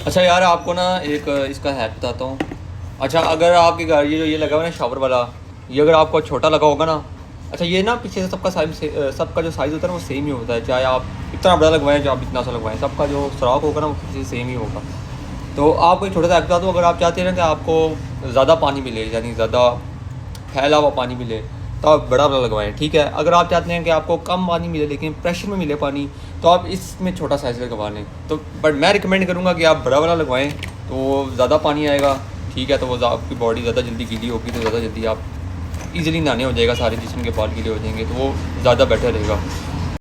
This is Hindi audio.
अच्छा यार, आपको ना एक इसका हैक बताता हूँ। अच्छा, अगर आपकी गाड़ी जो ये लगा हुआ है ना शावर वाला, ये अगर आपको छोटा लगा होगा ना, अच्छा ये ना पीछे से सबका साइज सबका जो साइज़ होता है ना वो सेम ही होता है, चाहे आप इतना बड़ा लगवाएं चाहे आप इतना सा लगवाएं, सबका जो सुराख होगा ना वो पीछे सेम ही होगा। तो आपको एक छोटा सा हैक बता दूँ, अगर आप चाहते हैं ना कि आपको ज़्यादा पानी मिले, यानी ज़्यादा फैला हुआ पानी मिले, तो आप बड़ा वाला लगवाएं, ठीक है। अगर आप चाहते हैं कि आपको कम पानी मिले लेकिन प्रेशर में मिले पानी, तो आप इसमें छोटा साइज़ लगवा लें। तो बट मैं रिकमेंड करूँगा कि आप बड़ा वाला लगवाएं, तो ज़्यादा पानी आएगा, ठीक है। तो वो आपकी बॉडी ज़्यादा जल्दी गीली होगी, तो ज़्यादा जल्दी आप इजीली नहाने हो जाएगा, सारे जिस्म के बाल गीले हो जाएंगे, तो वो ज़्यादा बेटर रहेगा।